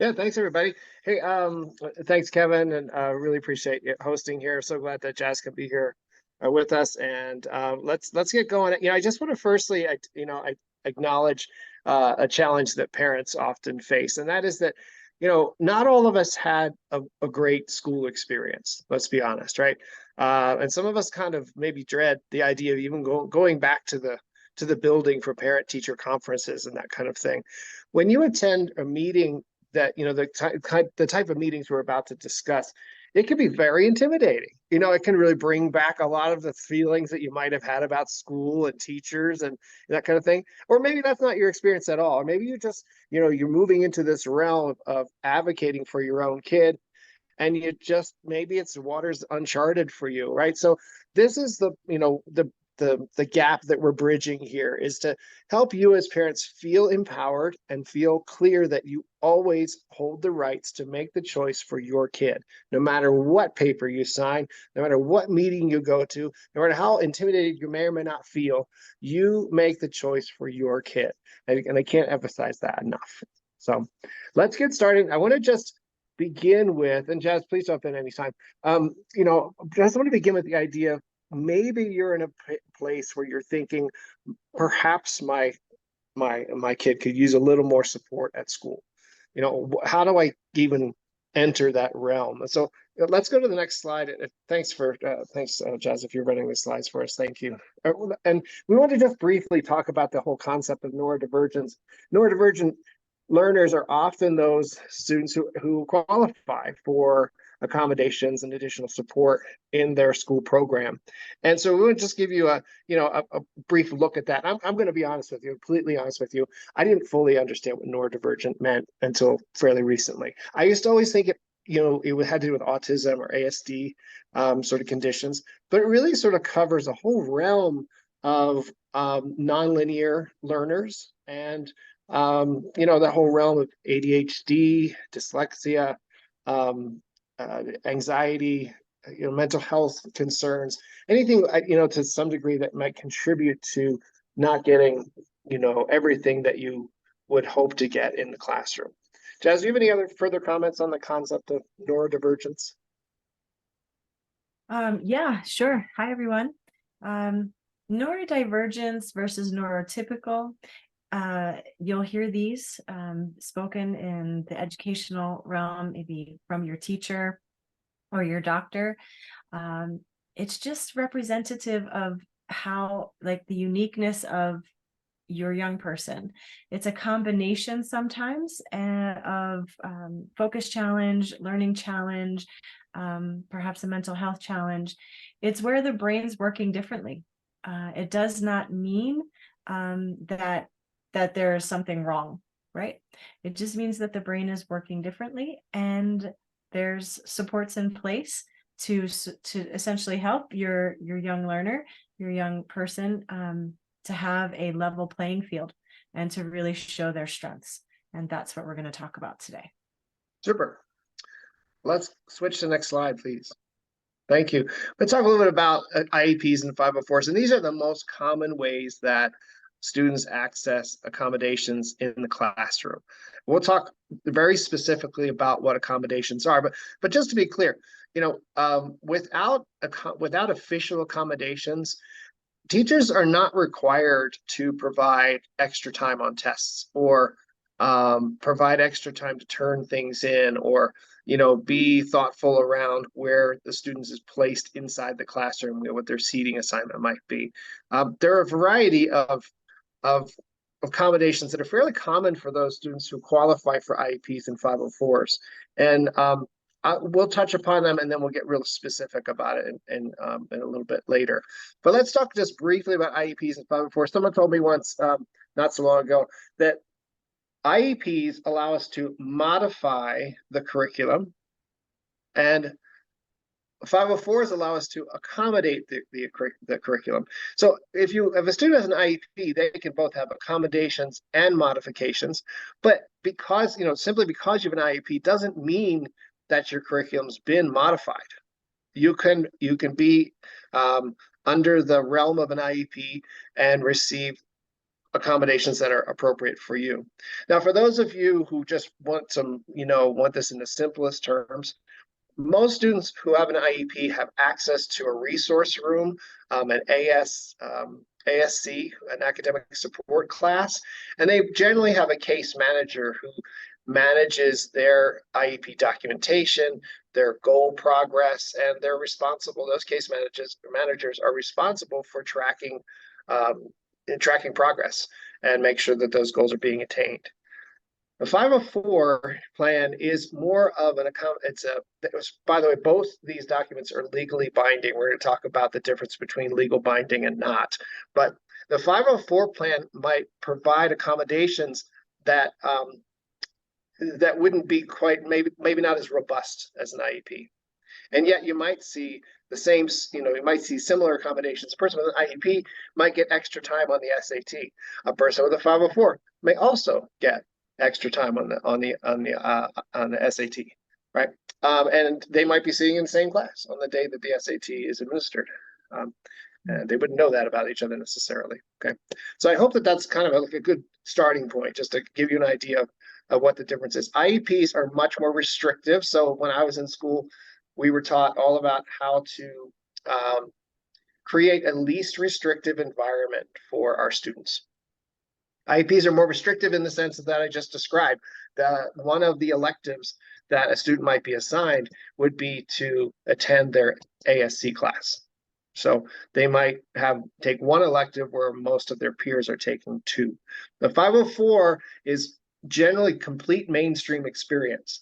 Yeah, thanks everybody. Hey, thanks Kevin, and really appreciate you hosting here. So glad that Jazz can be here with us, and let's get going. I just want to firstly, I acknowledge a challenge that parents often face, and that is that, not all of us had a great school experience. Let's be honest, right? And some of us kind of maybe dread the idea of even going back to the building for parent teacher conferences and that kind of thing. When you attend a meeting that the type of meetings we're about to discuss, it can be very intimidating. It can really bring back a lot of the feelings that you might have had about school and teachers and that kind of thing. Or maybe that's not your experience at all. Or maybe you just, you're moving into this realm of advocating for your own kid, and you just, maybe it's waters uncharted for you, right? So this is the gap that we're bridging here, is to help you as parents feel empowered and feel clear that you always hold the rights to make the choice for your kid, no matter what paper you sign, no matter what meeting you go to, no matter how intimidated you may or may not feel. You make the choice for your kid, and I can't emphasize that enough. So let's get started. I want to just begin with, and Jazz, please jump in anytime. Just want to begin with the idea of, maybe you're in a place where you're thinking, perhaps my kid could use a little more support at school. How do I even enter that realm? So let's go to the next slide. Thanks, Jazz, if you're running the slides for us. Thank you. And we want to just briefly talk about the whole concept of neurodivergence. Neurodivergent learners are often those students who qualify for accommodations and additional support in their school program. And so we would just give you a brief look at that. I'm going to be honest with you, completely honest with you. I didn't fully understand what neurodivergent meant until fairly recently. I used to always think it had to do with autism or ASD sort of conditions, but it really sort of covers a whole realm of nonlinear learners, and the whole realm of ADHD, dyslexia, anxiety, mental health concerns, anything, to some degree that might contribute to not getting, everything that you would hope to get in the classroom. Jazz, do you have any other further comments on the concept of neurodivergence? Yeah, sure. Hi, everyone. Neurodivergence versus neurotypical. You'll hear these spoken in the educational realm, maybe from your teacher or your doctor. It's just representative of how, like, the uniqueness of your young person. It's a combination sometimes of focus challenge, learning challenge, perhaps a mental health challenge. It's where the brain's working differently. It does not mean that there's something wrong, right? It just means that the brain is working differently, and there's supports in place to essentially help your young learner, your young person, to have a level playing field and to really show their strengths. And that's what we're going to talk about today. Super. Let's switch to the next slide, please. Thank you. Let's talk a little bit about IEPs and 504s. And these are the most common ways that students access accommodations in the classroom. We'll talk very specifically about what accommodations are, but just to be clear, without official accommodations, teachers are not required to provide extra time on tests, or provide extra time to turn things in, or be thoughtful around where the students is placed inside the classroom, what their seating assignment might be. There are a variety of accommodations that are fairly common for those students who qualify for IEPs and 504s. And we'll touch upon them, and then we'll get real specific about it in a little bit later. But let's talk just briefly about IEPs and 504s. Someone told me once, not so long ago, that IEPs allow us to modify the curriculum, and 504s allow us to accommodate the curriculum. So if a student has an IEP, they can both have accommodations and modifications. But simply because you have an IEP doesn't mean that your curriculum's been modified. You can be under the realm of an IEP and receive accommodations that are appropriate for you. Now, for those of you who just want some, want this in the simplest terms, most students who have an IEP have access to a resource room, an ASC, an academic support class, and they generally have a case manager who manages their IEP documentation, their goal progress, and they're responsible. Those case managers are responsible for tracking progress and make sure that those goals are being attained. The 504 plan is more of an account. By the way, both these documents are legally binding. We're going to talk about the difference between legal binding and not. But the 504 plan might provide accommodations that that wouldn't be quite, maybe not as robust as an IEP. And yet you might see the same, you might see similar accommodations. A person with an IEP might get extra time on the SAT. A person with a 504 may also get extra time on the SAT, right? And they might be sitting in the same class on the day that the SAT is administered. And they wouldn't know that about each other necessarily. Okay, so I hope that that's kind of like a good starting point, just to give you an idea of what the difference is. IEPs are much more restrictive. So when I was in school, we were taught all about how to create a least restrictive environment for our students. IEPs are more restrictive in the sense that I just described. One of the electives that a student might be assigned would be to attend their ASC class. So they might take one elective where most of their peers are taking two. The 504 is generally complete mainstream experience.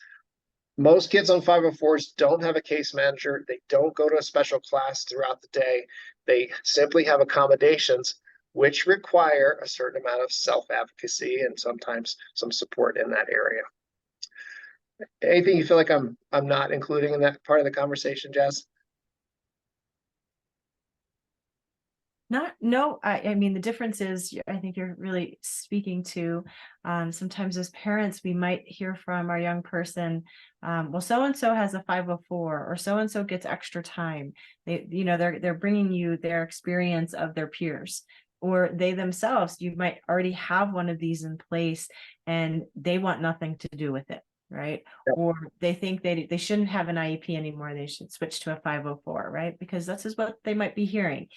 Most kids on 504s don't have a case manager. They don't go to a special class throughout the day. They simply have accommodations which require a certain amount of self-advocacy and sometimes some support in that area. Anything you feel like I'm not including in that part of the conversation, Jazz? No, I mean, the difference is, I think you're really speaking to, sometimes as parents, we might hear from our young person, well, so-and-so has a 504, or so-and-so gets extra time. They're bringing you their experience of their peers, or they themselves, you might already have one of these in place and they want nothing to do with it. Right. Yep. Or they think they shouldn't have an IEP anymore. They should switch to a 504, right? Because that's just what they might be hearing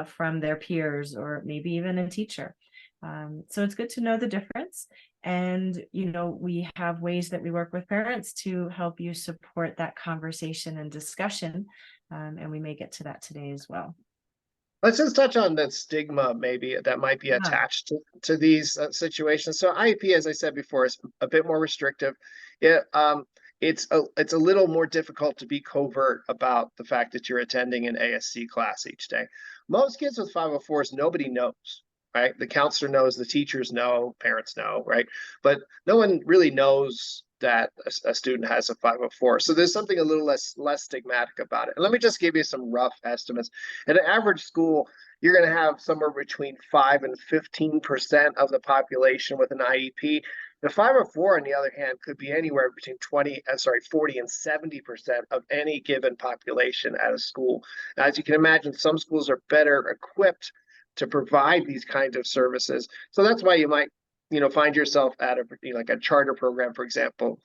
from their peers, or maybe even a teacher. So it's good to know the difference. And, we have ways that we work with parents to help you support that conversation and discussion. And we may get to that today as well. Let's just touch on the stigma maybe that might be attached to these situations. So IEP, as I said before, is a bit more restrictive. It's a little more difficult to be covert about the fact that you're attending an ASC class each day. Most kids with 504s, nobody knows, right? The counselor knows, the teachers know, parents know, right? But no one really knows that a student has a 504. So there's something a little less stigmatic about it. And let me just give you some rough estimates. At an average school, you're going to have somewhere between 5 and 15% of the population with an IEP. The 504, on the other hand, could be anywhere between 40 and 70% of any given population at a school. Now, as you can imagine, some schools are better equipped to provide these kinds of services. So that's why you might find yourself at like a charter program, for example,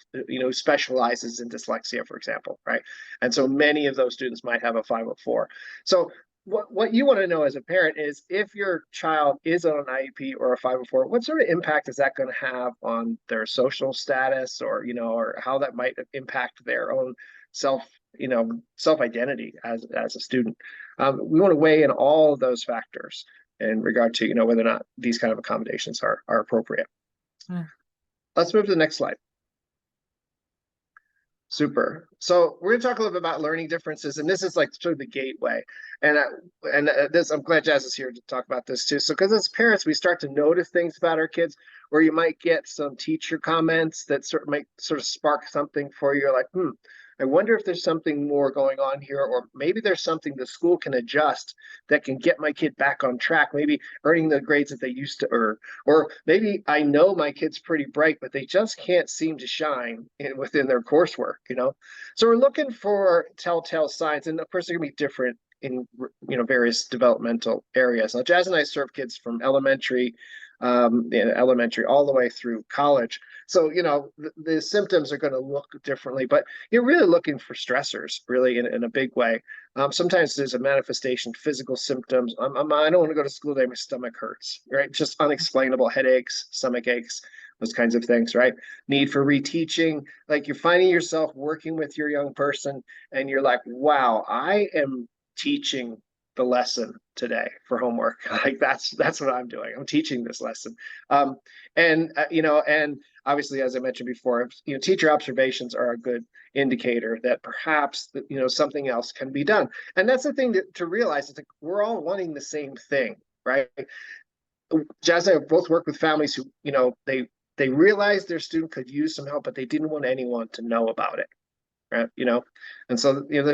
specializes in dyslexia, for example, right? And so many of those students might have a 504. So what you want to know as a parent is, if your child is on an IEP or a 504, what sort of impact is that going to have on their social status, or how that might impact their own self-identity as a student. We want to weigh in all of those factors in regard to whether or not these kind of accommodations are appropriate. Let's move to the next slide. Super. So we're going to talk a little bit about learning differences, and this is like sort of the gateway. And this, I'm glad Jazz is here to talk about this too. So because as parents, we start to notice things about our kids, where you might get some teacher comments that might spark something for you, like, I wonder if there's something more going on here, or maybe there's something the school can adjust that can get my kid back on track, maybe earning the grades that they used to earn. Or maybe I know my kid's pretty bright, but they just can't seem to shine within their coursework, So we're looking for telltale signs, and of course they're going to be different in various developmental areas. Now, Jazz and I serve kids from elementary in elementary all the way through college. So, the symptoms are going to look differently, but you're really looking for stressors, really, in a big way. Sometimes there's a manifestation, physical symptoms. I don't want to go to school today. My stomach hurts, right? Just unexplainable headaches, stomach aches, those kinds of things, right? Need for reteaching. Like you're finding yourself working with your young person and you're like, wow, I am teaching the lesson today for homework. Like that's what I'm doing. I'm teaching this lesson. And obviously, as I mentioned before, teacher observations are a good indicator that perhaps something else can be done. And that's the thing to realize is that we're all wanting the same thing, right? Jazz and I both work with families who, they realized their student could use some help, but they didn't want anyone to know about it. Right? And so there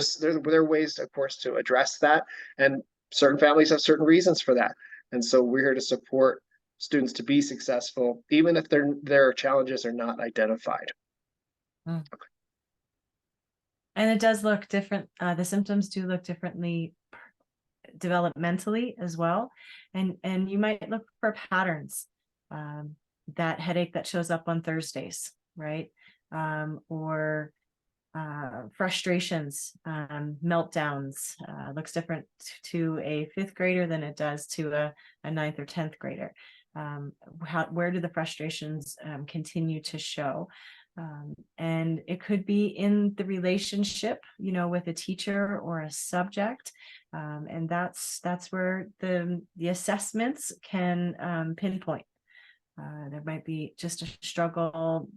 are ways, of course, to address that, and certain families have certain reasons for that. And so we're here to support students to be successful, even if their challenges are not identified. Mm. And it does look different. The symptoms do look differently developmentally as well, and you might look for patterns. That headache that shows up on Thursdays, right? Or frustrations, meltdowns, looks different to a fifth grader than it does to a ninth or 10th grader. Where do the frustrations continue to show? And it could be in the relationship, with a teacher or a subject. And that's where the assessments can pinpoint. There might be just a struggle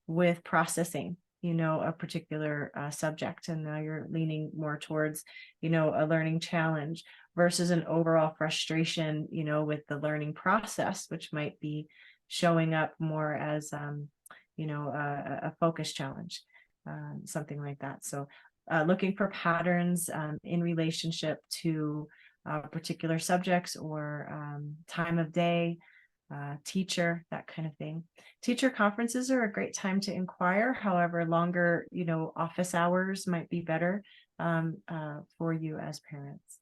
with processing, a particular subject, and now you're leaning more towards, a learning challenge versus an overall frustration, with the learning process, which might be showing up more as, a focus challenge, something like that. So looking for patterns in relationship to particular subjects or time of day, teacher, that kind of thing. Teacher conferences are a great time to inquire. However, longer, office hours might be better for you as parents.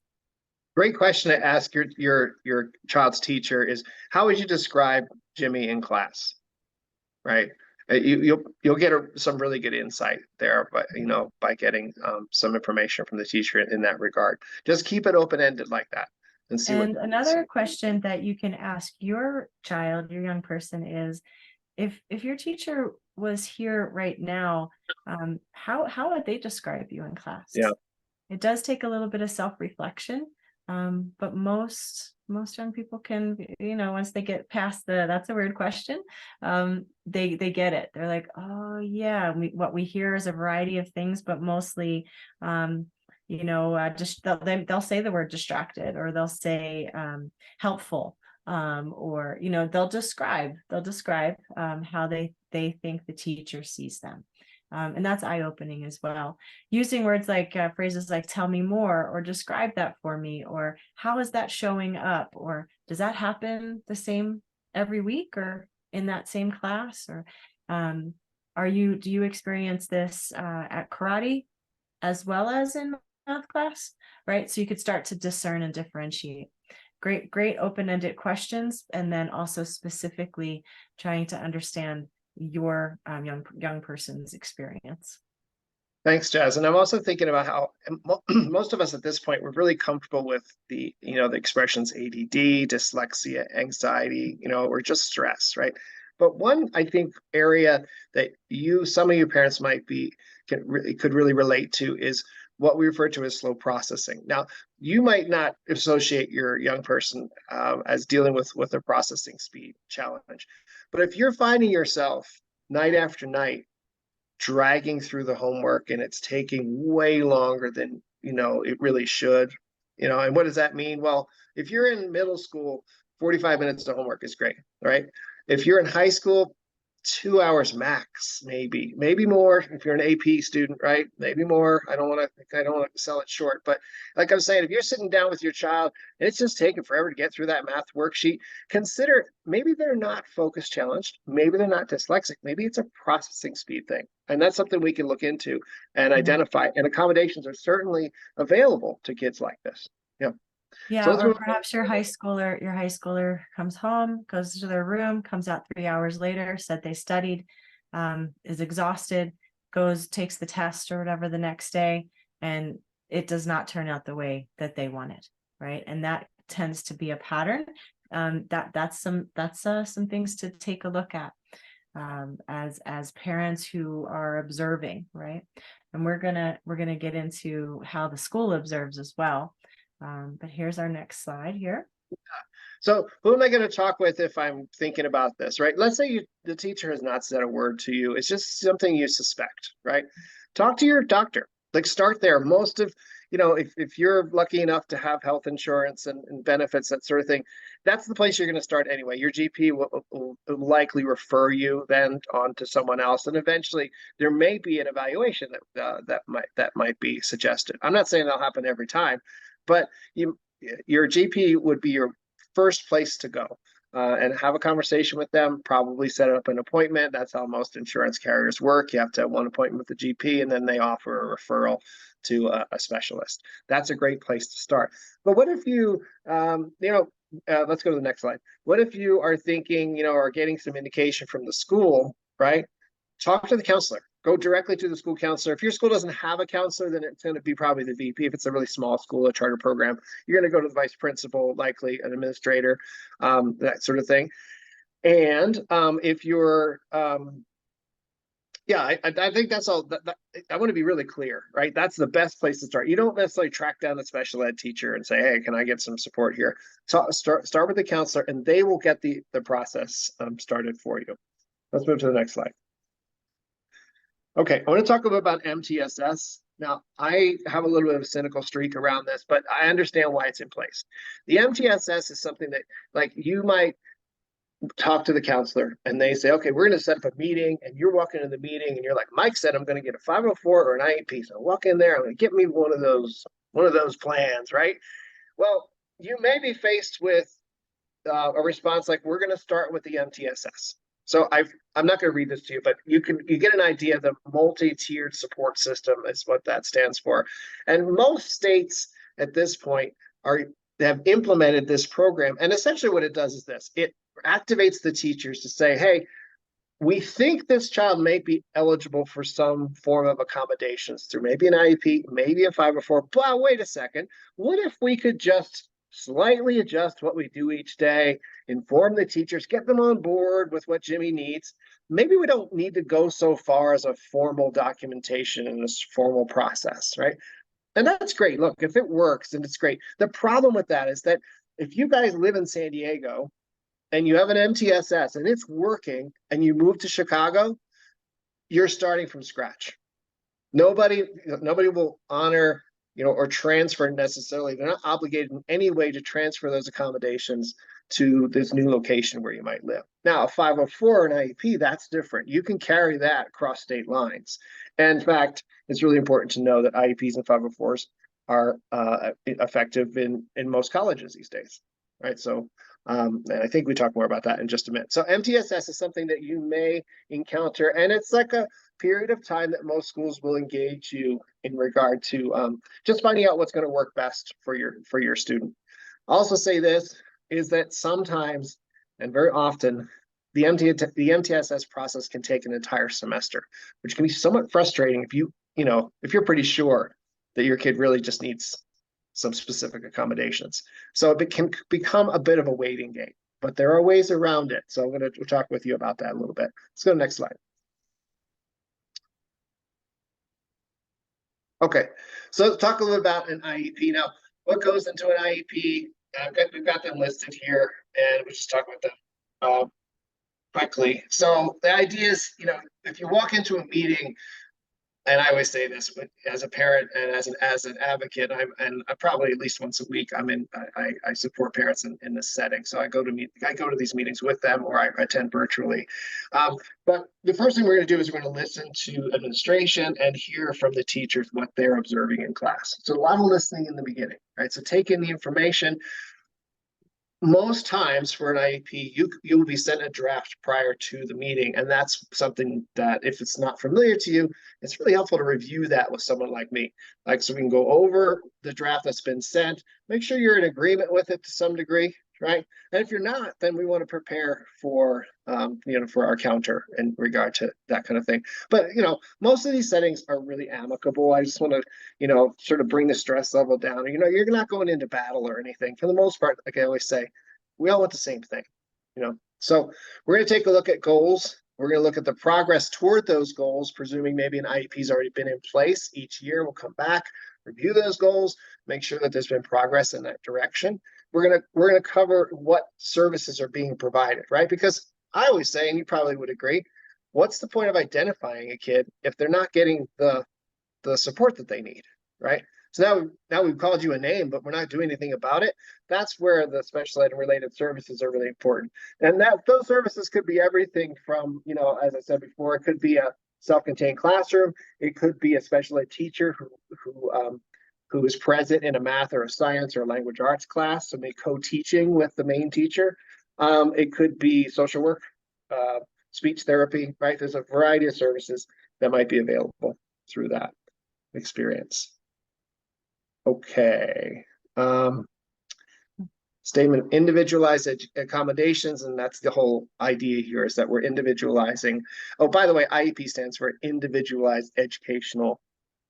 Great question to ask your child's teacher is, how would you describe Jimmy in class? Right. You'll get some really good insight there, but by getting some information from the teacher in that regard. Just keep it open-ended like that and see what. And another question that you can ask your child, your young person, is if your teacher was here right now, how would they describe you in class? Yeah. It does take a little bit of self-reflection, but most young people can, once they get past that's a weird question, they get it. They're like, oh yeah, what we hear is a variety of things, but mostly just they'll say the word distracted, or they'll say helpful, or they'll describe how they think the teacher sees them. And that's eye-opening as well. Using words like phrases like "tell me more" or "describe that for me," or "how is that showing up," or "does that happen the same every week or in that same class," or do you experience this at karate as well as in math class, right? So you could start to discern and differentiate. Great open-ended questions, and then also specifically trying to understand your young person's experience. Thanks, Jazz. And I'm also thinking about how most of us at this point, we're really comfortable with the expressions ADD, dyslexia, anxiety, or just stress, right? But one, I think, area that some of you parents could really relate to is what we refer to as slow processing. Now, you might not associate your young person as dealing with a processing speed challenge, but if you're finding yourself night after night dragging through the homework and it's taking way longer than it really should, and what does that mean? Well, if you're in middle school, 45 minutes of homework is great, right? If you're in high school, 2 hours max, maybe more. If you're an AP student, right? Maybe more. I don't want to sell it short, but like I'm saying, if you're sitting down with your child and it's just taking forever to get through that math worksheet, consider maybe they're not focus challenged, maybe they're not dyslexic, maybe it's a processing speed thing, and that's something we can look into and identify. And accommodations are certainly available to kids like this. Yeah. So Yeah, let's or move perhaps your high schooler comes home, goes to their room, comes out 3 hours later, said they studied, is exhausted, takes the test or whatever the next day, and it does not turn out the way that they wanted, right? And that tends to be a pattern. That's some things to take a look at, as parents who are observing, right? And we're gonna get into how the school observes as well. But here's our next slide here. So who am I going to talk with if I'm thinking about this, right? Let's say the teacher has not said a word to you. It's just something you suspect, right? Talk to your doctor. Like start there. Most of, if you're lucky enough to have health insurance and benefits, that sort of thing, that's the place you're going to start anyway. Your GP will likely refer you then on to someone else, and eventually there may be an evaluation that might be suggested. I'm not saying that'll happen every time, but your GP would be your first place to go, and have a conversation with them, probably set up an appointment. That's how most insurance carriers work. You have to have one appointment with the GP, and then they offer a referral to a specialist. That's a great place to start. But what if let's go to the next slide. What if you are thinking, or getting some indication from the school, right? Talk to the counselor. Go directly to the school counselor. If your school doesn't have a counselor, then it's going to be probably the VP. If it's a really small school, a charter program, you're going to go to the vice principal, likely an administrator, that sort of thing. And if you're, I think that's all. I want to be really clear, right? That's the best place to start. You don't necessarily track down the special ed teacher and say, "Hey, can I get some support here?" So start with the counselor, and they will get the process started for you. Let's move to the next slide. Okay, I want to talk a little about MTSS. Now, I have a little bit of a cynical streak around this, but I understand why it's in place. The MTSS is something that, like, you might talk to the counselor and they say, okay, we're going to set up a meeting, and you're walking in the meeting and you're like, Mike said, I'm going to get a 504 or an IEP. So I walk in there, I'm going to get me one of those plans, right? Well, you may be faced with a response like, we're going to start with the MTSS. So I'm not going to read this to you, but you get an idea. The multi-tiered support system is what that stands for. And most states at this point have implemented this program. And essentially what it does is this: it activates the teachers to say, hey, we think this child may be eligible for some form of accommodations through maybe an IEP, maybe a 504, but wait a second, what if we could just slightly adjust what we do each day, inform the teachers, get them on board with what Jimmy needs? Maybe we don't need to go so far as a formal documentation and this formal process, right? And that's great. Look, if it works, then it's great. The problem with that is that if you guys live in San Diego and you have an MTSS and it's working, and you move to Chicago, you're starting from scratch. Nobody will honor, or transfer necessarily. They're not obligated in any way to transfer those accommodations to this new location where you might live. Now, a 504 and IEP, that's different. You can carry that across state lines. And in fact, it's really important to know that IEPs and 504s are effective in most colleges these days, right? So, and I think we talk more about that in just a minute. So MTSS is something that you may encounter, and it's like a period of time that most schools will engage you in regard to just finding out what's going to work best for your student. I'll also say this is that sometimes, and very often, the MTSS process can take an entire semester, which can be somewhat frustrating if you're pretty sure that your kid really just needs some specific accommodations. So it can become a bit of a waiting game, but there are ways around it. So I'm going to talk with you about that a little bit. Let's go to the next slide. Okay, so let's talk a little about an IEP. Now, what goes into an IEP? We've got them listed here, and we'll just talk about them quickly. So the idea is, if you walk into a meeting, and I always say this, but as a parent and as an advocate, I probably at least once a week, I support parents in this setting. So I go to these meetings with them, or I attend virtually. But the first thing we're going to do is we're going to listen to administration and hear from the teachers what they're observing in class. So a lot of listening in the beginning, right? So take in the information. most times for an IEP, you will be sent a draft prior to the meeting, and that's something that if it's not familiar to you, it's really helpful to review that with someone like me. Like, so we can go over the draft that's been sent, make sure you're in agreement with it to some degree, right? And if you're not, then we want to prepare for for our counter in regard to that kind of thing. But most of these settings are really amicable. I just want to sort of bring the stress level down. You're not going into battle or anything. For the most part, like I always say, we all want the same thing, So we're going to take a look at goals. We're going to look at the progress toward those goals, presuming maybe an IEP has already been in place each year. We'll come back, review those goals, make sure that there's been progress in that direction. We're gonna cover what services are being provided, right? Because I always say, and you probably would agree, what's the point of identifying a kid if they're not getting the support that they need, right? So now we've called you a name, but we're not doing anything about it. That's where the special ed and related services are really important. And those services could be everything from, as I said before, it could be a self-contained classroom. It could be a special ed teacher who is present in a math or a science or a language arts class, so maybe co-teaching with the main teacher. It could be social work, speech therapy, right? There's a variety of services that might be available through that experience. Okay. Statement of individualized accommodations, and that's the whole idea here, is that we're individualizing. Oh, by the way, IEP stands for Individualized Educational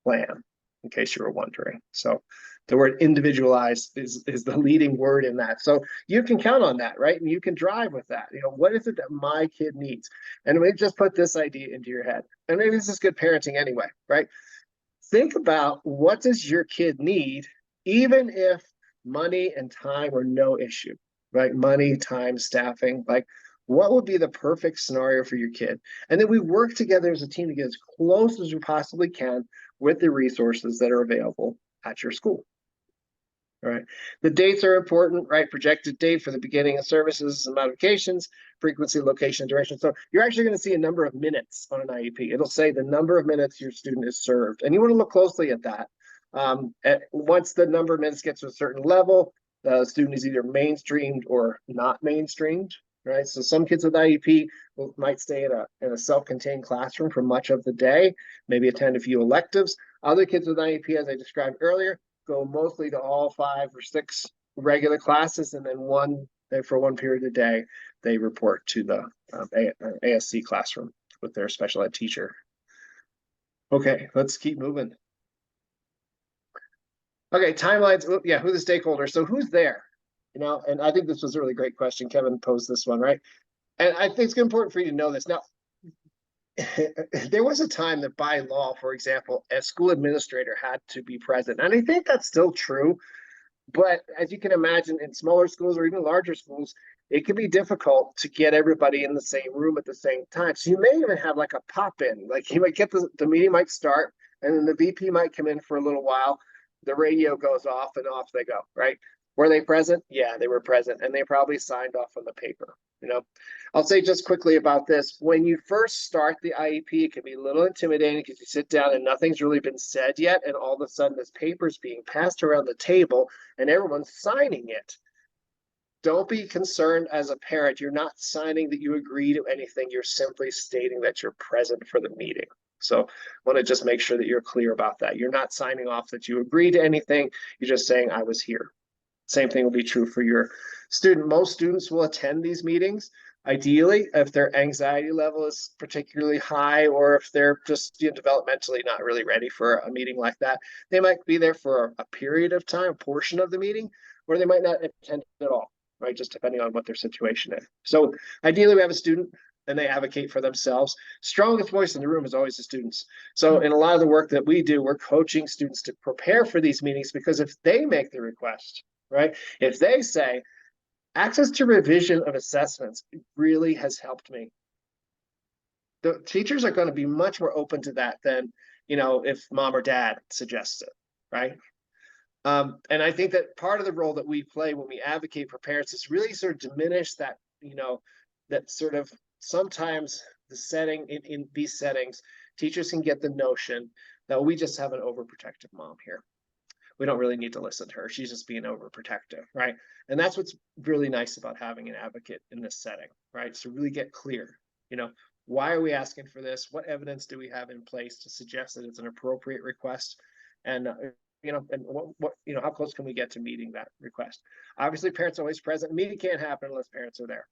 Plan, in case you were wondering. So the word individualized is the leading word in that. So you can count on that, right? And you can drive with that. What is it that my kid needs? And we just put this idea into your head. And maybe this is good parenting anyway, right? Think about, what does your kid need, even if money and time are no issue, right? Money, time, staffing, like what would be the perfect scenario for your kid? And then we work together as a team to get as close as we possibly can with the resources that are available at your school. All right. The dates are important, right? Projected date for the beginning of services and modifications, frequency, location, duration. So you're actually going to see a number of minutes on an IEP. It'll say the number of minutes your student is served. And you want to look closely at that. Once the number of minutes gets to a certain level, the student is either mainstreamed or not mainstreamed, right? So some kids with IEP might stay in a self-contained classroom for much of the day, maybe attend a few electives. Other kids with IEP, as I described earlier, go mostly to all 5 or 6 regular classes, and then for one period of the day, they report to the ASC classroom with their special ed teacher. Okay, let's keep moving. Okay, timelines. Yeah, who the stakeholders? So who's there? And I think this was a really great question. Kevin posed this one, right? And I think it's important for you to know this. Now, there was a time that by law, for example, a school administrator had to be present. And I think that's still true. But as you can imagine, in smaller schools or even larger schools, it can be difficult to get everybody in the same room at the same time. So you may even have like a pop-in. Like you might get the meeting might start, and then the VP might come in for a little while. The radio goes off and off they go, right? Were they present? Yeah, they were present. And they probably signed off on the paper. I'll say just quickly about this. When you first start the IEP, it can be a little intimidating because you sit down and nothing's really been said yet. And all of a sudden this paper's being passed around the table and everyone's signing it. Don't be concerned as a parent. You're not signing that you agree to anything. You're simply stating that you're present for the meeting. So I want to just make sure that you're clear about that. You're not signing off that you agree to anything. You're just saying, I was here. Same thing will be true for your student. Most students will attend these meetings. Ideally, if their anxiety level is particularly high, or if they're just developmentally not really ready for a meeting like that, they might be there for a period of time, a portion of the meeting, or they might not attend at all, right? Just depending on what their situation is. So ideally, we have a student and they advocate for themselves. Strongest voice in the room is always the students. So in a lot of the work that we do, we're coaching students to prepare for these meetings, because if they make the request, right? If they say, access to revision of assessments really has helped me, the teachers are going to be much more open to that than, if mom or dad suggests it, right? And I think that part of the role that we play when we advocate for parents is really sort of diminish that, that sort of sometimes the setting in these settings, teachers can get the notion that we just have an overprotective mom here. we don't really need to listen to her. She's just being overprotective, right? And that's what's really nice about having an advocate in this setting, right? So really get clear, why are we asking for this? What evidence do we have in place to suggest that it's an appropriate request? And and how close can we get to meeting that request? Obviously, parents are always present. Meeting can't happen unless parents are there.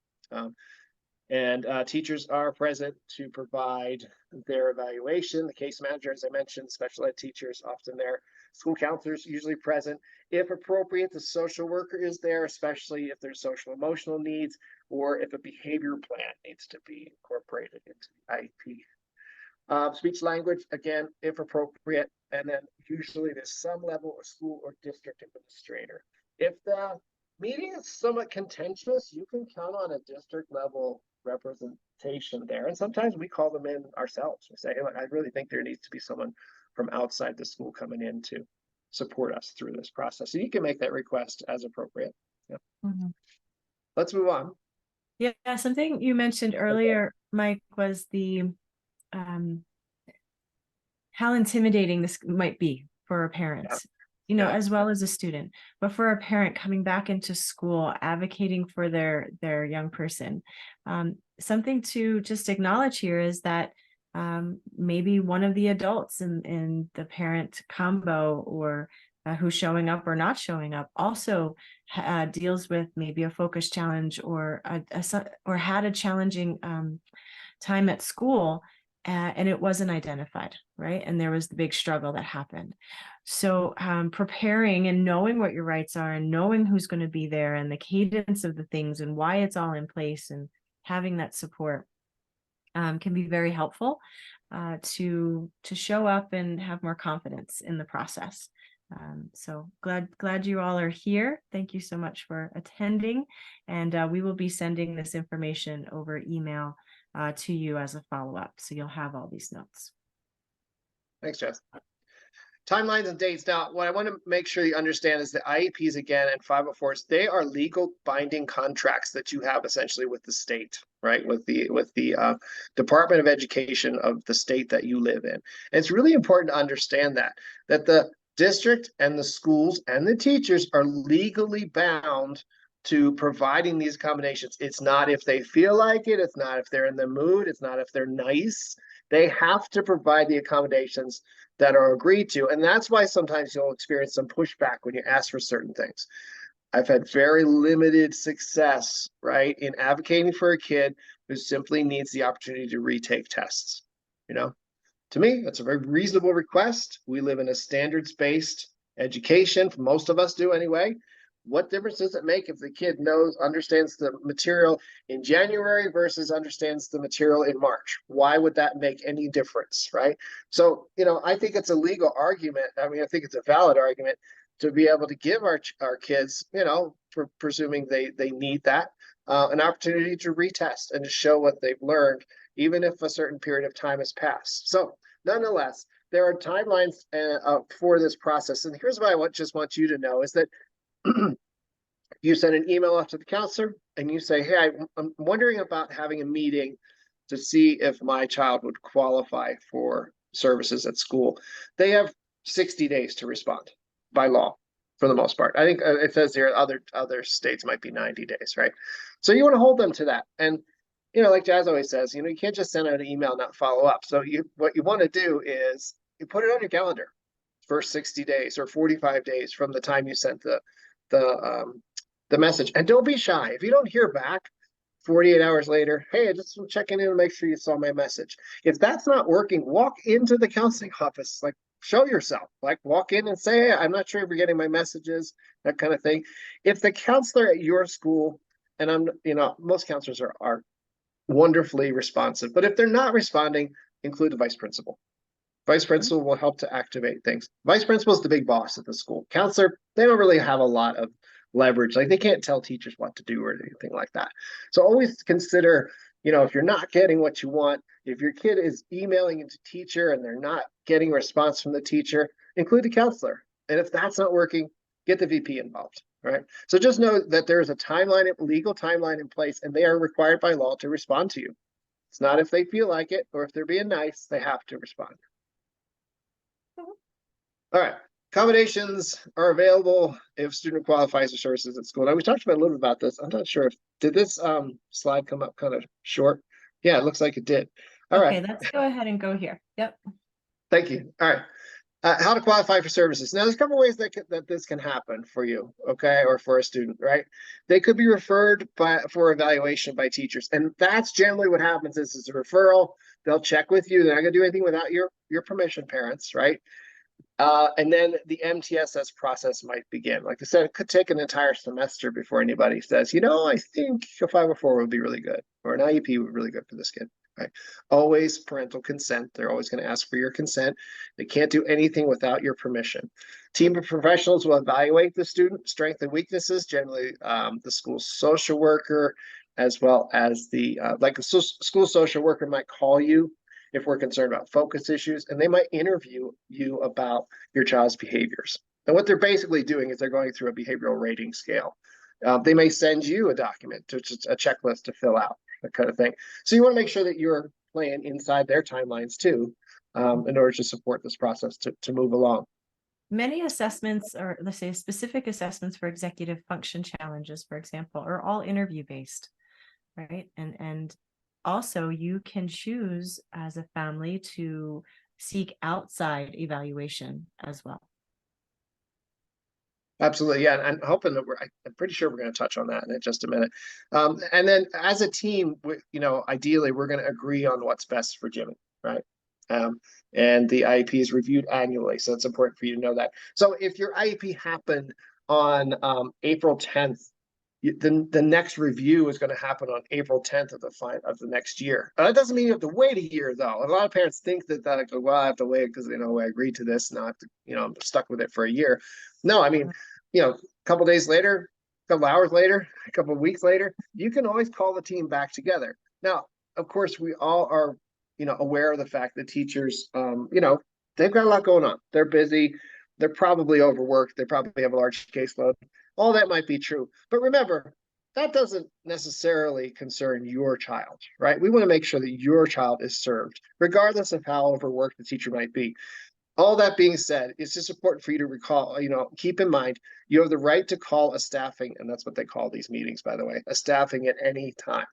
And teachers are present to provide their evaluation. The case manager, as I mentioned, special ed teachers often there. School counselors usually present. If appropriate, the social worker is there, especially if there's social emotional needs or if a behavior plan needs to be incorporated into the IEP. Speech language, again, if appropriate, and then usually there's some level of school or district administrator. If the meeting is somewhat contentious, you can count on a district level representation there. And sometimes we call them in ourselves. We say, hey, look, I really think there needs to be someone from outside the school coming in to support us through this process. So you can make that request as appropriate. Yeah. Let's move on. Yeah, something you mentioned earlier, Mike, was the how intimidating this might be for a parent, as well as a student, but for a parent coming back into school, advocating for their young person. Something to just acknowledge here is that maybe one of the adults in the parent combo or who's showing up or not showing up also deals with maybe a focus challenge or had a challenging time at school, and it wasn't identified, right? And there was the big struggle that happened. So preparing and knowing what your rights are and knowing who's going to be there and the cadence of the things and why it's all in place and having that support can be very helpful to show up and have more confidence in the process. So glad you all are here. Thank you so much for attending, and we will be sending this information over email to you as a follow-up, so you'll have all these notes. Thanks, Jess. Timelines and dates. Now, what I want to make sure you understand is the IEPs again and 504s, they are legal binding contracts that you have essentially with the state, right? With the Department of Education of the state that you live in. And it's really important to understand that the district and the schools and the teachers are legally bound to providing these accommodations. It's not if they feel like it. It's not if they're in the mood. It's not if they're nice. They have to provide the accommodations that are agreed to. And that's why sometimes you'll experience some pushback when you ask for certain things. I've had very limited success, right, in advocating for a kid who simply needs the opportunity to retake tests. To me, that's a very reasonable request. We live in a standards-based education, most of us do anyway. What difference does it make if the kid understands the material in January versus understands the material in March? Why would that make any difference, right? So, I think it's a legal argument. I mean, I think it's a valid argument to be able to give our kids, for presuming they need that, an opportunity to retest and to show what they've learned, even if a certain period of time has passed. So, nonetheless, there are timelines for this process. And here's what I just want you to know is that you send an email off to the counselor and you say, hey, I'm wondering about having a meeting to see if my child would qualify for services at school. They have 60 days to respond by law for the most part. I think it says here other states might be 90 days, right? So you want to hold them to that. And like Jazz always says, you can't just send out an email, not follow up. So what you want to do is you put it on your calendar for 60 days or 45 days from the time you sent the message. And don't be shy. If you don't hear back 48 hours later, hey, I just checking in to make sure you saw my message. If that's not working, walk into the counseling office, show yourself, walk in and say, hey, I'm not sure if you're getting my messages, that kind of thing. If the counselor at your school, and most counselors are wonderfully responsive, but if they're not responding, include the vice principal. Vice principal will help to activate things. Vice principal is the big boss at the school. Counselor, they don't really have a lot of leverage. They can't tell teachers what to do or anything like that. So always consider, if you're not getting what you want, if your kid is emailing into teacher and they're not getting a response from the teacher, include the counselor. And if that's not working, get the VP involved, right? So just know that there's a legal timeline in place, and they are required by law to respond to you. It's not if they feel like it or if they're being nice, they have to respond. All right. Accommodations are available if student qualifies for services at school. Now, we talked about a little bit about this. I'm not sure if, did this slide come up kind of short? Yeah, it looks like it did. All Okay, right, let's go ahead and go here. Yep. thank you. All right. How to qualify for services. Now, there's a couple ways that this can happen for you, okay, or for a student, right? They could be referred for evaluation by teachers, and that's generally what happens. Is it's a referral. They'll check with you. They're not going to do anything without your permission, parents, right? And then the MTSS process might begin. Like I said, it could take an entire semester before anybody says, I think a 504 would be really good, or an IEP would be really good for this kid. Right? Always parental consent. They're always going to ask for your consent. They can't do anything without your permission. Team of professionals will evaluate the student strengths and weaknesses, generally the school social worker, as well as the school social worker might call you if we're concerned about focus issues, and they might interview you about your child's behaviors. And what they're basically doing is they're going through a behavioral rating scale. They may send you a document, just a checklist to fill out, that kind of thing. So you want to make sure that you're playing inside their timelines too, in order to support this process to move along. Many assessments, or let's say specific assessments for executive function challenges, for example, are all interview based, right? And also you can choose as a family to seek outside evaluation as well. Absolutely, yeah. And I'm hoping that I'm pretty sure we're going to touch on that in just a minute. And then as a team, ideally we're going to agree on what's best for Jimmy, right? And the IEP is reviewed annually, so it's important for you to know that. So if your IEP happened on April 10th, the next review is going to happen on April 10th of the next year. That doesn't mean you have to wait a year, though. A lot of parents think that well, I have to wait because I agreed to this, and I have to, I'm stuck with it for a year. No, I mean, a couple days later, a couple hours later, a couple of weeks later, you can always call the team back together. Now, of course, we all are, aware of the fact that teachers, they've got a lot going on. They're busy. They're probably overworked. They probably have a large caseload. All that might be true. But remember, that doesn't necessarily concern your child, right? We want to make sure that your child is served, regardless of how overworked the teacher might be. All that being said, it's just important for you to recall, keep in mind, you have the right to call a staffing, and that's what they call these meetings, by the way, a staffing at any time.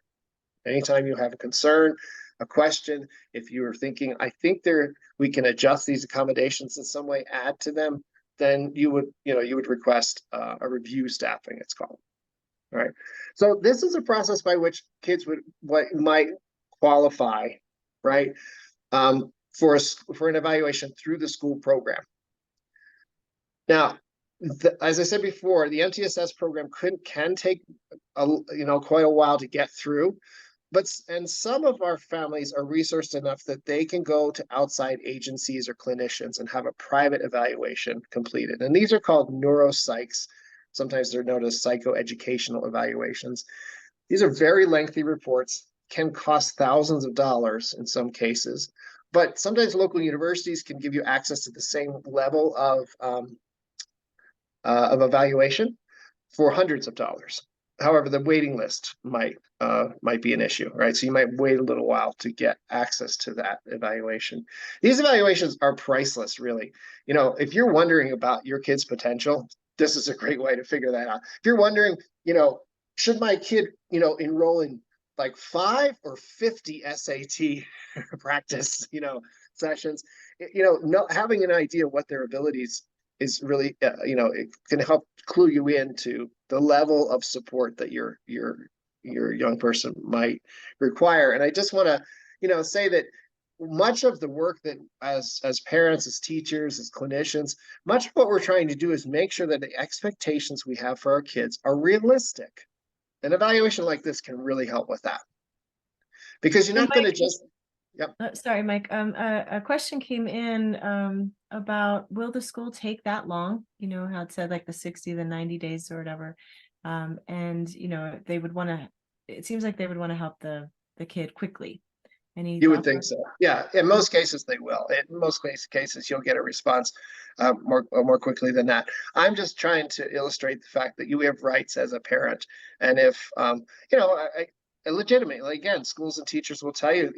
Anytime you have a concern, a question, if you are thinking, I think we can adjust these accommodations in some way, add to them, then you would request a review staffing, it's called. All right. So this is a process by which kids might qualify, right, for an evaluation through the school program. Now, as I said before, the MTSS program can take quite a while to get through. And some of our families are resourced enough that they can go to outside agencies or clinicians and have a private evaluation completed. And these are called neuropsychs. Sometimes they're known as psychoeducational evaluations. These are very lengthy reports, can cost thousands of dollars in some cases, but sometimes local universities can give you access to the same level of evaluation for hundreds of dollars. However, the waiting list might be an issue, right? So you might wait a little while to get access to that evaluation. These evaluations are priceless, really. If you're wondering about your kid's potential, this is a great way to figure that out. If you're wondering, should my kid, enroll in like 5 or 50 SAT practice, sessions, having an idea what their abilities is really, it can help clue you into the level of support that your young person might require. And I just want to, say that much of the work that as parents, as teachers, as clinicians, much of what we're trying to do is make sure that the expectations we have for our kids are realistic. An evaluation like this can really help with that. Because you're not going to just Yep. Sorry, Mike. A question came in about, will the school take that long? You know how it said like the 60, the 90 days or whatever. And they would want to. It seems like they would want to help the kid quickly. Any You would thoughts think on so. Yeah, in most cases they will. In most cases, you'll get a response more quickly than that. I'm just trying to illustrate the fact that you have rights as a parent, and if legitimately, again, schools and teachers will tell you,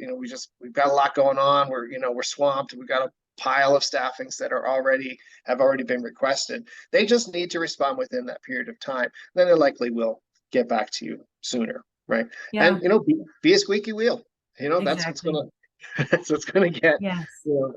we've got a lot going on. We're swamped. We've got to pile of staffings that have already been requested. They just need to respond within that period of time. Then they likely will get back to you sooner, right? Yeah, And be a squeaky wheel. That's what's exactly. gonna that's what's gonna Yes.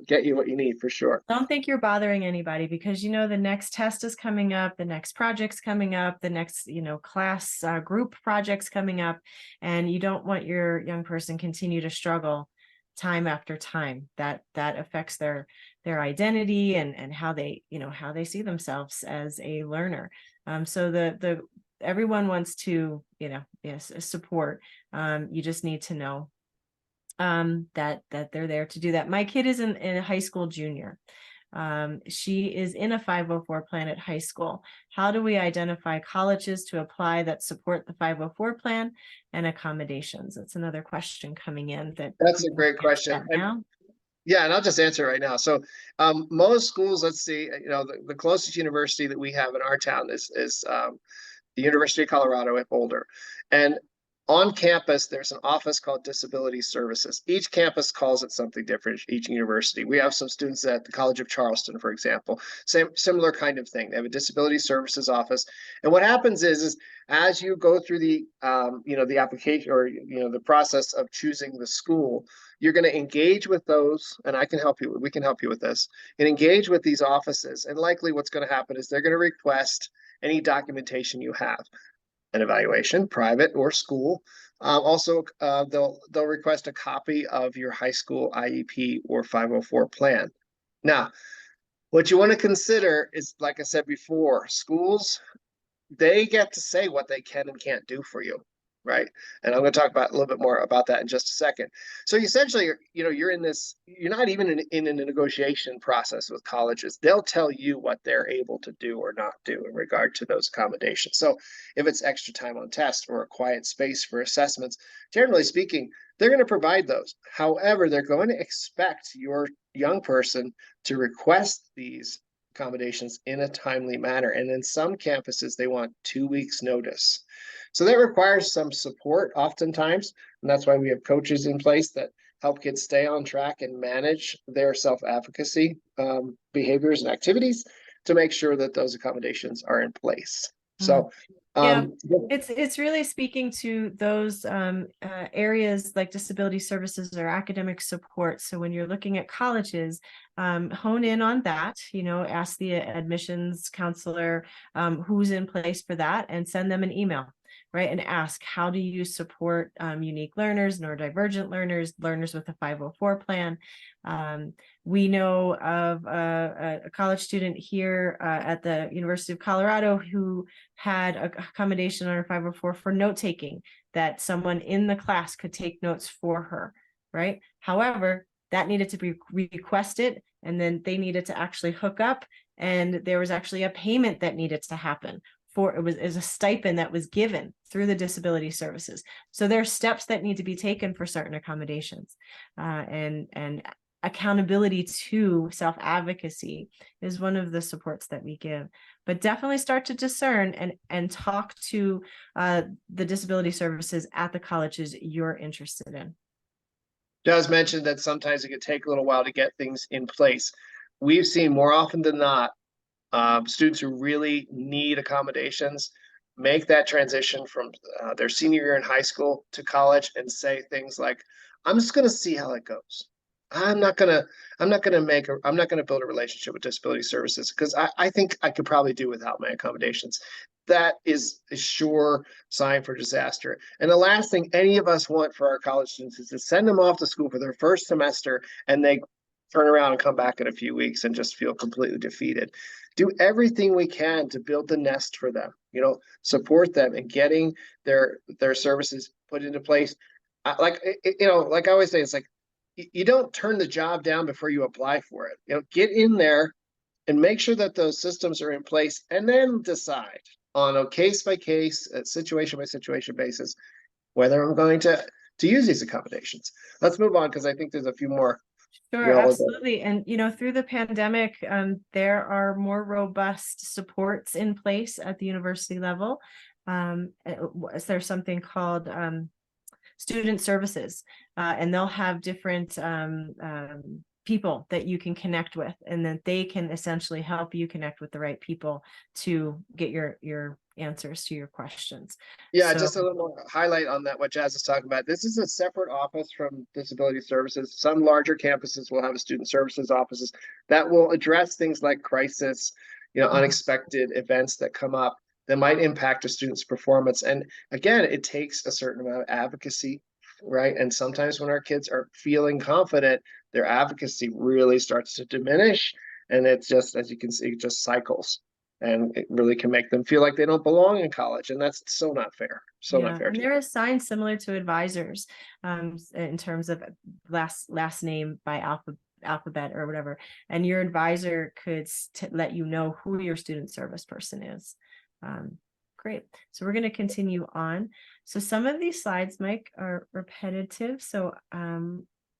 get you what you need for sure. Don't think you're bothering anybody, because the next test is coming up, the next project's coming up, the next class group project's coming up, and you don't want your young person continue to struggle time after time. That affects their identity and how they how they see themselves as a learner. So the everyone wants to yes, support. You just need to know that they're there to do that. My kid is in a high school junior. She is in a 504 plan at high school. How do we identify colleges to apply that support the 504 plan and accommodations? That's another question coming in. That's a great question. Now. Yeah, and I'll just answer right now. So, most schools, let's see, the closest university that we have in our town is the University of Colorado at Boulder. And on campus, there's an office called Disability Services. Each campus calls it something different, each university. We have some students at the College of Charleston, for example, similar kind of thing. They have a Disability Services office. And what happens is as you go through the application or, the process of choosing the school, you're going to engage with those, and we can help you with this, and engage with these offices. And likely what's going to happen is they're going to request any documentation you have, an evaluation, private or school. Also, they'll request a copy of your high school IEP or 504 plan. Now, what you want to consider is, like I said before, schools, they get to say what they can and can't do for you, right? And I'm going to talk about a little bit more about that in just a second. So essentially, you're not even in a negotiation process with colleges. They'll tell you what they're able to do or not do in regard to those accommodations. So if it's extra time on tests or a quiet space for assessments, generally speaking, they're going to provide those. However, they're going to expect your young person to request these accommodations in a timely manner. And in some campuses, they want 2 weeks notice. So that requires some support oftentimes. And that's why we have coaches in place that help kids stay on track and manage their self-advocacy behaviors and activities to make sure that those accommodations are in place. So yeah, it's really speaking to those areas like disability services or academic support. So when you're looking at colleges, hone in on that, ask the admissions counselor who's in place for that, and send them an email, right? And ask, how do you support unique learners, neurodivergent learners with a 504 plan? We know of a college student here at the University of Colorado who had a accommodation under 504 for note taking, that someone in the class could take notes for her, right? However, that needed to be requested, and then they needed to actually hook up, and there was actually a payment that needed to happen for it was a stipend that was given through the disability services. So there are steps that need to be taken for certain accommodations, and accountability to self-advocacy is one of the supports that we give. But definitely start to discern and talk to the disability services at the colleges you're interested in. Does mention that sometimes it can take a little while to get things in place. We've seen more often than not students who really need accommodations make that transition from their senior year in high school to college and say things like, I'm just going to see how it goes. I'm not gonna build a relationship with disability services because I think I could probably do without my accommodations. That is a sure sign for disaster. And the last thing any of us want for our college students is to send them off to school for their first semester and they turn around and come back in a few weeks and just feel completely defeated. Do everything we can to build the nest for them, support them in getting their services put into place. Like I always say, it's like, you don't turn the job down before you apply for it. Get in there and make sure that those systems are in place, and then decide on a case by case, situation by situation basis whether I'm going to use these accommodations. Let's move on because I think there's a few more. Sure, absolutely. And, through the pandemic, there are more robust supports in place at the university level. There's something called student services, and they'll have different people that you can connect with, and that they can essentially help you connect with the right people to get your answers to your questions. Yeah, So just a little more highlight on that, what Jazz is talking about. This is a separate office from disability services. Some larger campuses will have a student services offices that will address things like crisis, unexpected events that come up that might impact a student's performance. And again, it takes a certain amount of advocacy, right? And sometimes when our kids are feeling confident, their advocacy really starts to diminish. And it's just, as you can see, it just cycles. And it really can make them feel like they don't belong in college. And that's so not fair. So not yeah, fair and to they're assigned similar to advisors, in terms of last name by alphabet or whatever. And your advisor could let you know who your student service person is. Great. So we're going to continue on. So some of these slides, Mike, are repetitive. So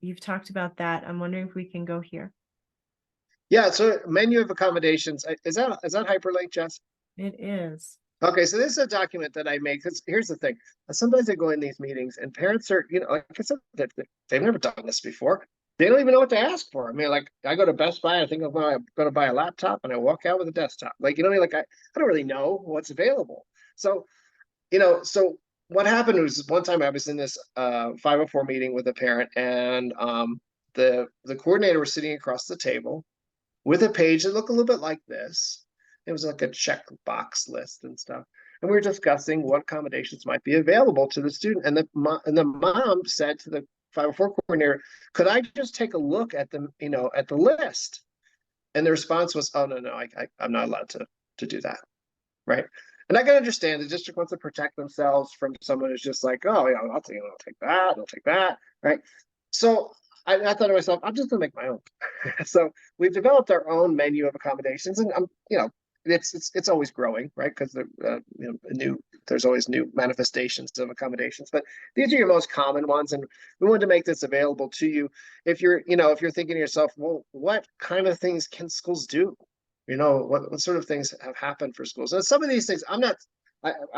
you've talked about that. I'm wondering if we can go here. Yeah, so menu of accommodations. Is that hyperlink, Jess? It is. Okay, so this is a document that I make, because here's the thing. Sometimes I go in these meetings and parents are, like I said, they've never done this before. They don't even know what to ask for. I mean, like, I go to Best Buy, I think I'm going to buy a laptop, and I walk out with a desktop. Like, like I don't really know what's available. So, so what happened was, one time I was in this 504 meeting with a parent, and the coordinator was sitting across the table with a page that looked a little bit like this. It was like a checkbox list and stuff. And we were discussing what accommodations might be available to the student. And the mom said to the 504 coordinator, "Could I just take a look at the, at the list?" And the response was, "Oh, no, I'm not allowed to do that." Right. And I can understand the district wants to protect themselves from someone who's just like, "Oh, yeah, I'll take that, I'll take that." Right. So I thought to myself, I'm just gonna make my own. So we've developed our own menu of accommodations, and it's always growing, right? Because there's always new manifestations of accommodations. But these are your most common ones, and we wanted to make this available to you. If you're thinking to yourself, well, what kind of things can schools do? What sort of things have happened for schools? And some of these things, I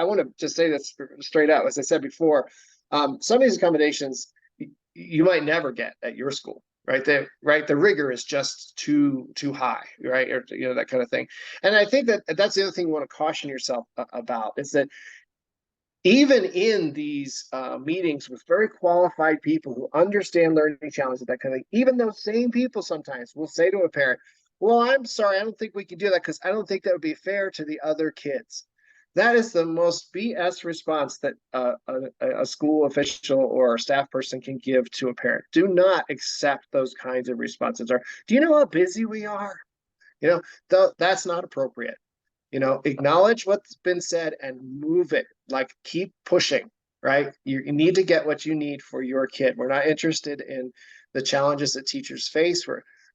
want to just say this straight out. As I said before, some of these accommodations you might never get at your school, right? The rigor is just too high, right? Or that kind of thing. And I think that's the other thing you want to caution yourself about, is that even in these meetings with very qualified people who understand learning challenges, that kind of thing, even those same people sometimes will say to a parent, "Well, I'm sorry, I don't think we can do that, because I don't think that would be fair to the other kids." That is the most BS response that a school official or a staff person can give to a parent. Do not accept those kinds of responses. Or, "Do you know how busy we are?" That's not appropriate. Acknowledge what's been said and move it. Like, keep pushing, right? You need to get what you need for your kid. We're not interested in the challenges that teachers face.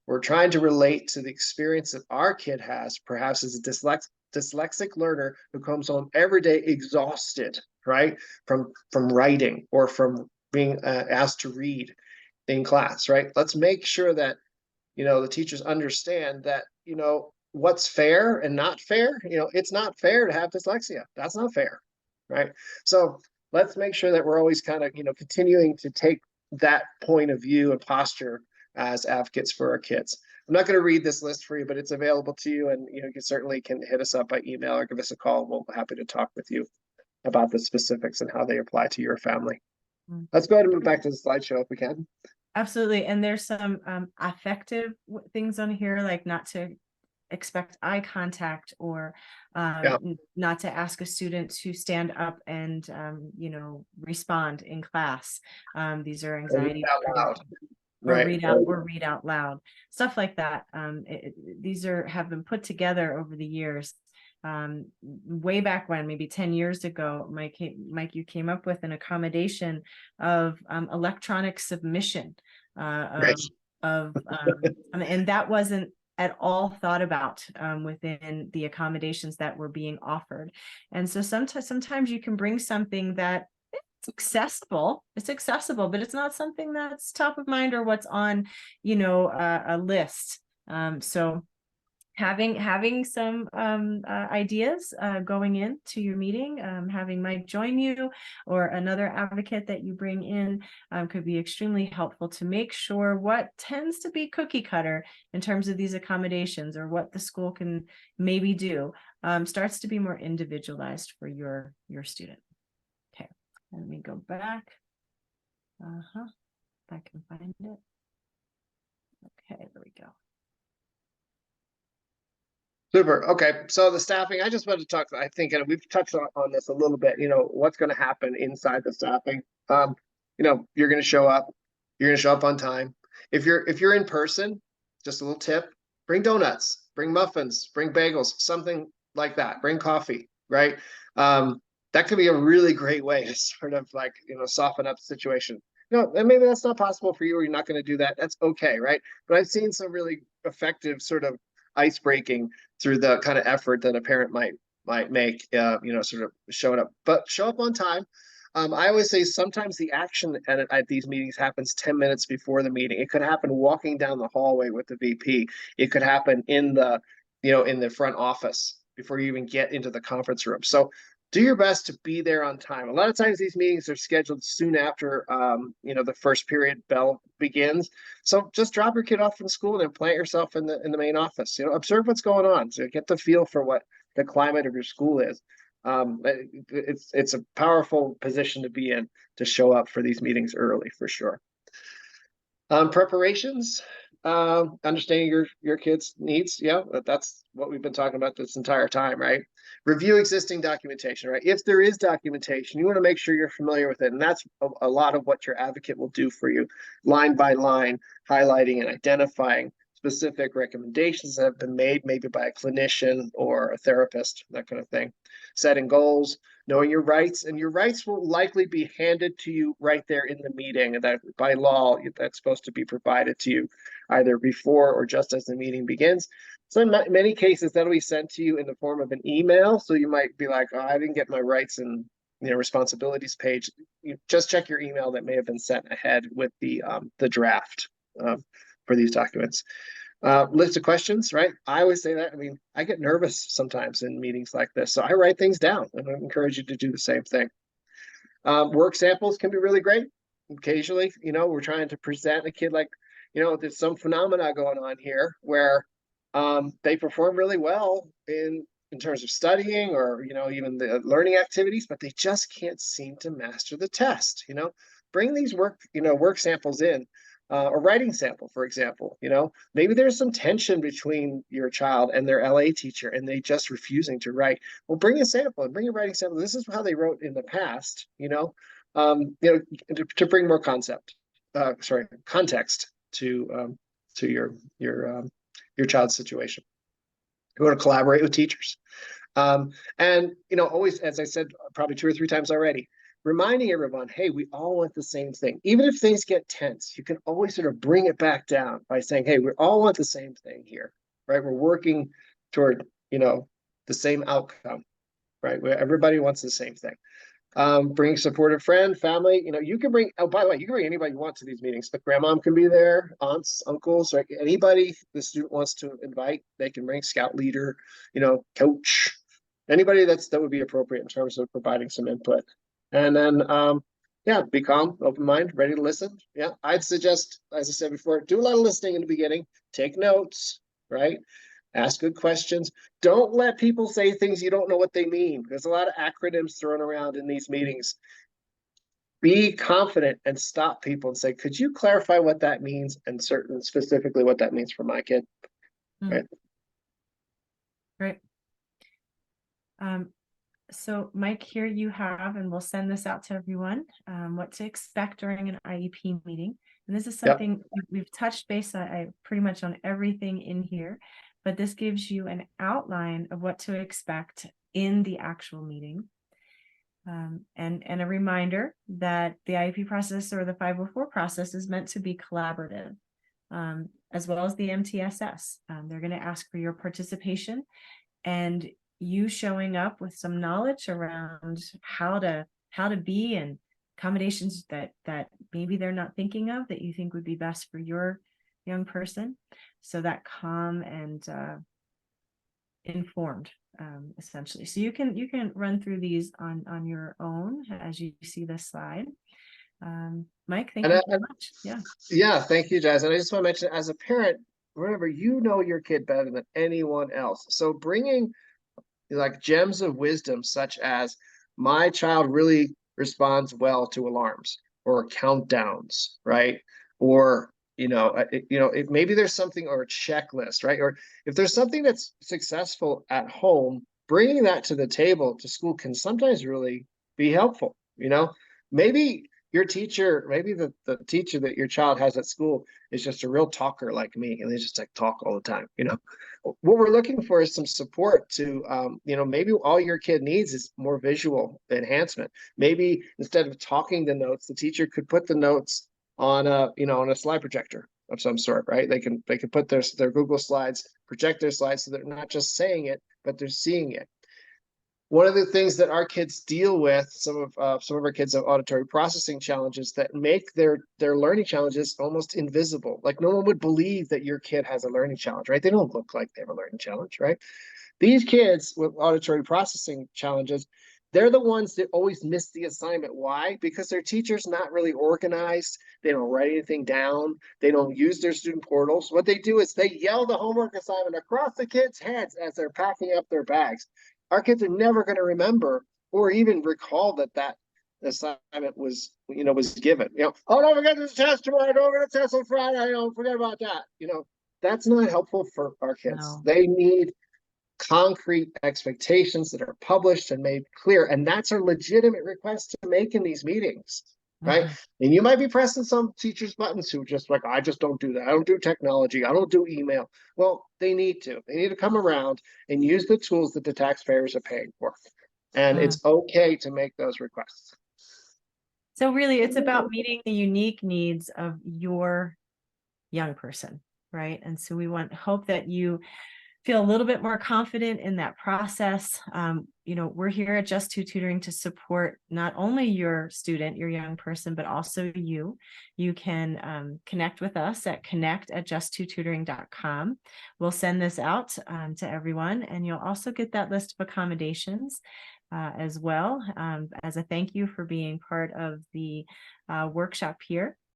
We're trying to relate to the experience that our kid has, perhaps as a dyslexic learner who comes home every day exhausted, right? From writing, or from being asked to read in class, right? Let's make sure that, the teachers understand that, what's fair and not fair. It's not fair to have dyslexia. That's not fair, right? So let's make sure that we're always kind of, continuing to take that point of view and posture as advocates for our kids. I'm not going to read this list for you, but it's available to you, and you certainly can hit us up by email or give us a call. We'll be happy to talk with you about the specifics and how they apply to your family. Let's go ahead and move back to the slideshow if we can. Absolutely. And there's some affective things on here, like not to expect eye contact, or not to ask a student to stand up and respond in class. These are anxiety Right. read out loud, stuff like that. These have been put together over the years. Way back when, maybe 10 years ago, Mike, you came up with an accommodation of electronic submission Right. and that wasn't at all thought about within the accommodations that were being offered. And so sometimes you can bring something that it's accessible, but it's not something that's top of mind or what's on a list. So having some ideas going into your meeting, having Mike join you or another advocate that you bring in could be extremely helpful to make sure what tends to be cookie cutter in terms of these accommodations or what the school can maybe do starts to be more individualized for your student. Okay, let me go back. If I can find it. Okay, there we go. Super. Okay. So the staffing, I just wanted to talk, I think, and we've touched on this a little bit, what's going to happen inside the staffing. You're going to show up, you're going to show up on time. If you're in person, just a little tip, bring donuts, bring muffins, bring bagels, something like that, bring coffee, right? That could be a really great way to sort of like, soften up the situation. And maybe that's not possible for you, or you're not going to do that. That's okay, right? But I've seen some really effective sort of ice breaking through the kind of effort that a parent might make, sort of showing up, but show up on time. I always say sometimes the action at these meetings happens 10 minutes before the meeting. It could happen walking down the hallway with the VP. It could happen in the front office before you even get into the conference room. So do your best to be there on time. A lot of times these meetings are scheduled soon after, the first period bell begins. So just drop your kid off from school and then plant yourself in the main office. Observe what's going on. So get the feel for what the climate of your school is. It's a powerful position to be in, to show up for these meetings early, for sure. Preparations, understanding your kids' needs. Yeah, that's what we've been talking about this entire time, right? Review existing documentation, right? If there is documentation, you want to make sure you're familiar with it. And that's a lot of what your advocate will do for you, line by line, highlighting and identifying specific recommendations that have been made, maybe by a clinician or a therapist, that kind of thing. Setting goals, knowing your rights, and your rights will likely be handed to you right there in the meeting. And that by law, that's supposed to be provided to you either before or just as the meeting begins. So in many cases, that'll be sent to you in the form of an email. So you might be like, oh, I didn't get my rights and responsibilities page. You just check your email that may have been sent ahead with the draft for these documents. List of questions, right? I always say that. I mean, I get nervous sometimes in meetings like this, so I write things down, and I encourage you to do the same thing. Work samples can be really great. Occasionally, we're trying to present a kid like, there's some phenomena going on here where they perform really well in terms of studying or, even the learning activities, but they just can't seem to master the test. Bring these work samples in. A writing sample, for example, maybe there's some tension between your child and their LA teacher and they just refusing to write. Well, bring a sample and bring a writing sample. This is how they wrote in the past, to bring more context to your child's situation. You want to collaborate with teachers. And always, as I said, probably 2 or 3 times already, reminding everyone, hey, we all want the same thing. Even if things get tense, you can always sort of bring it back down by saying, hey, we all want the same thing here, right? We're working toward, the same outcome, right? Where everybody wants the same thing. Bring a supportive friend, family. You can bring, oh, by the way, you can bring anybody you want to these meetings. But grandma can be there, aunts, uncles, right? Anybody the student wants to invite, they can bring scout leader, coach, anybody that would be appropriate in terms of providing some input. And then, be calm, open mind, ready to listen. Yeah, I'd suggest, as I said before, do a lot of listening in the beginning, take notes, right? Ask good questions. Don't let people say things you don't know what they mean. There's a lot of acronyms thrown around in these meetings. Be confident and stop people and say, could you clarify what that means and specifically what that means for my kid? Right. Great. So Mike, here you have, and we'll send this out to everyone, what to expect during an IEP meeting. And this is something we've touched base on, pretty much on everything in here, but this gives you an outline of what to expect in the actual meeting. And a reminder that the IEP process or the 504 process is meant to be collaborative, as well as the MTSS. They're going to ask for your participation and you showing up with some knowledge around how to be and accommodations that maybe they're not thinking of that you think would be best for your young person. So that calm and informed, essentially. So you can run through these on your own as you see this slide. Mike, thank And, you I, so much. Yeah. yeah, thank you, Jazz. And I just want to mention, as a parent, remember, you know your kid better than anyone else. So bringing like gems of wisdom, such as my child really responds well to alarms or countdowns, right? Or maybe there's something or a checklist, right? Or if there's something that's successful at home, bringing that to the table to school can sometimes really be helpful. Maybe your teacher, maybe the teacher that your child has at school is just a real talker like me, and they just like talk all the time. What we're looking for is some support to, maybe all your kid needs is more visual enhancement. Maybe instead of talking the notes, the teacher could put the notes on a slide projector of some sort, right? They can put their Google Slides, project their slides so they're not just saying it, but they're seeing it. One of the things that our kids deal with, some of our kids have auditory processing challenges that make their learning challenges almost invisible. Like no one would believe that your kid has a learning challenge, right? They don't look like they have a learning challenge, right? These kids with auditory processing challenges, they're the ones that always miss the assignment. Why? Because their teacher's not really organized. They don't write anything down. They don't use their student portals. What they do is they yell the homework assignment across the kids' heads as they're packing up their bags. Our kids are never going to remember or even recall that assignment was given. Oh, don't forget this test tomorrow. Don't forget the test on Friday. Don't forget about that. That's not helpful for our kids. No. They need concrete expectations that are published and made clear. And that's a legitimate request to make in these meetings, right? Mhm. And you might be pressing some teachers' buttons who just like, I just don't do that. I don't do technology. I don't do email. Well, they need to. They need to come around and use the tools that the taxpayers are paying for. And Mm. it's okay to make those requests. So really, it's about meeting the unique needs of your young person, right? And so we hope that you feel a little bit more confident in that process. We're here at Just Two Tutoring to support not only your student, your young person, but also you. You can connect with us at connect@justtwotutoring.com. We'll send this out to everyone, and you'll also get that list of accommodations as well, as a thank you for being part of the workshop here.